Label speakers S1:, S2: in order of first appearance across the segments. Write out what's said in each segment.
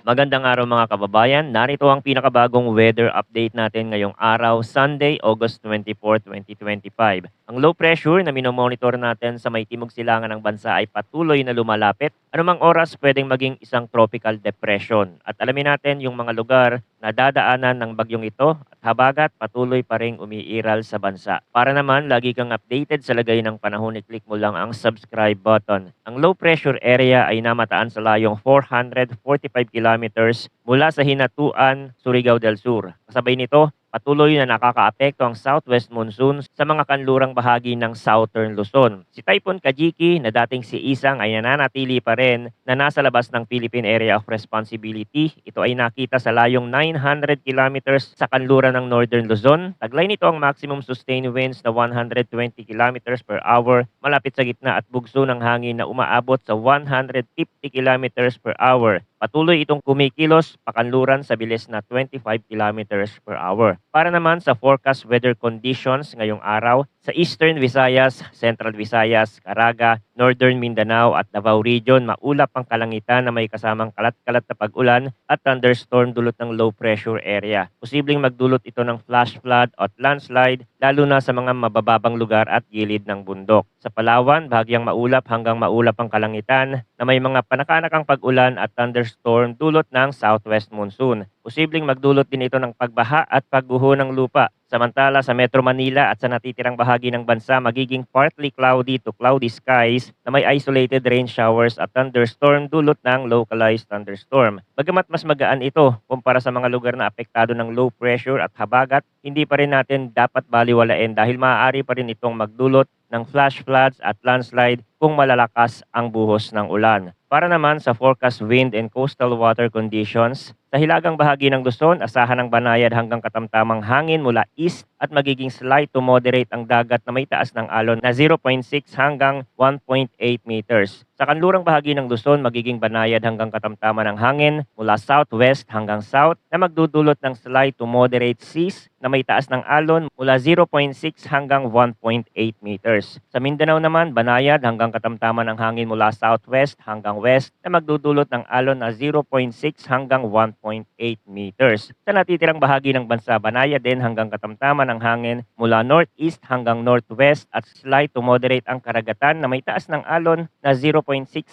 S1: Magandang araw mga kababayan. Narito ang pinakabagong weather update natin ngayong araw, Sunday, August 24, 2025. Ang low pressure na minomonitor natin sa may timog silangan ng bansa ay patuloy na lumalapit. Anumang oras pwedeng maging isang tropical depression. At alamin natin yung mga lugar na dadaanan ng bagyong ito at habagat patuloy pa ring umiiral sa bansa. Para naman lagi kang updated sa lagay ng panahon, i-click mo lang ang subscribe button. Ang low pressure area ay namataan sa layong 445 kilometers mula sa Hinatuan, Surigao del Sur. Kasabay nito, patuloy na nakakaapekto ang southwest monsoon sa mga kanlurang bahagi ng southern Luzon. Si Typhoon Kajiki na dating si Isang ay nananatili pa rin na nasa labas ng Philippine Area of Responsibility. Ito ay nakita sa layong 900 kilometers sa kanluran ng northern Luzon. Taglay nito ang maximum sustained winds na 120 kilometers per hour malapit sa gitna at bugso ng hangin na umaabot sa 150 kilometers per hour. Patuloy itong kumikilos pakanluran sa bilis na 25 kilometers per hour. Para naman sa forecast weather conditions ngayong araw, sa Eastern Visayas, Central Visayas, Caraga, Northern Mindanao at Davao Region, maulap ang kalangitan na may kasamang kalat-kalat na pag-ulan at thunderstorm dulot ng low pressure area. Posibleng magdulot ito ng flash flood at landslide lalo na sa mga mabababang lugar at gilid ng bundok. Sa Palawan, bahagyang maulap hanggang maulap ang kalangitan na may mga panakanakang pag-ulan at thunderstorm dulot ng southwest monsoon. Posibleng magdulot din ito ng pagbaha at pagguho ng lupa. Samantala sa Metro Manila at sa natitirang bahagi ng bansa, magiging partly cloudy to cloudy skies na may isolated rain showers at thunderstorm dulot ng localized thunderstorm. Bagamat mas magaan ito kumpara sa mga lugar na apektado ng low pressure at habagat, hindi pa rin natin dapat baliwalain dahil maaari pa rin itong magdulot ng flash floods at landslide kung malalakas ang buhos ng ulan. Para naman sa forecast wind and coastal water conditions, sa hilagang bahagi ng Luzon, asahan ng banayad hanggang katamtamang hangin mula east at magiging slight to moderate ang dagat na may taas ng alon na 0.6 hanggang 1.8 meters. Sa kanlurang bahagi ng Luzon, magiging banayad hanggang katamtaman ng hangin mula southwest hanggang south na magdudulot ng slight to moderate seas na may taas ng alon mula 0.6 hanggang 1.8 meters. Sa Mindanao naman, banayad hanggang katamtaman ng hangin mula southwest hanggang west na magdudulot ng alon na 0.6 hanggang 1.8 meters. Sa natitirang bahagi ng bansa, banayad din hanggang katamtaman ng hangin mula northeast hanggang northwest at slight to moderate ang karagatan na may taas ng alon na 0.6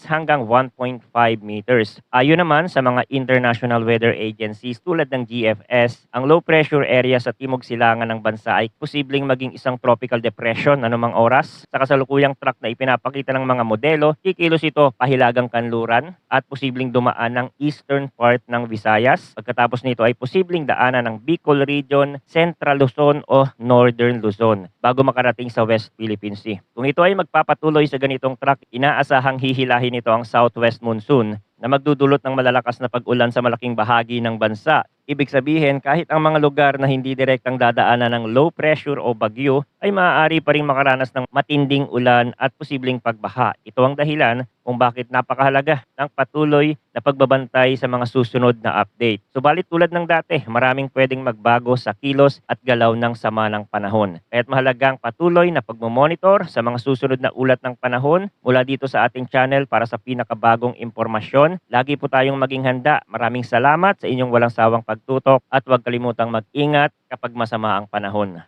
S1: hanggang 1.5 meters. Ayon naman sa mga international weather agencies tulad ng GFS, ang low pressure area sa timog silangan ng bansa ay posibleng maging isang tropical depression anumang oras. Sa kasalukuyang track na ipinapakita ng mga modelo, kikilos ito pahilagang kanluran at posibleng dumaan ng eastern part ng Visayas. Pagkatapos nito ay posibleng daanan ng Bicol Region, Central Luzon o Northern Luzon bago makarating sa West Philippine Sea. Kung ito ay magpapatuloy sa ganitong track, inaasahang hihilahin nito ang southwest monsoon na magdudulot ng malalakas na pag-ulan sa malaking bahagi ng bansa. Ibig sabihin, kahit ang mga lugar na hindi direktang dadaanan ng low pressure o bagyo ay maaari pa rin makaranas ng matinding ulan at posibleng pagbaha. Ito ang dahilan kung bakit napakahalaga ng patuloy na pagbabantay sa mga susunod na update. Subalit tulad ng dati, maraming pwedeng magbago sa kilos at galaw ng sama ng panahon. Kaya't mahalagang patuloy na pagmomonitor sa mga susunod na ulat ng panahon mula dito sa ating channel para sa pinakabagong impormasyon. Lagi po tayong maging handa. Maraming salamat sa inyong walang sawang pagtutok at huwag kalimutang mag-ingat kapag masama ang panahon.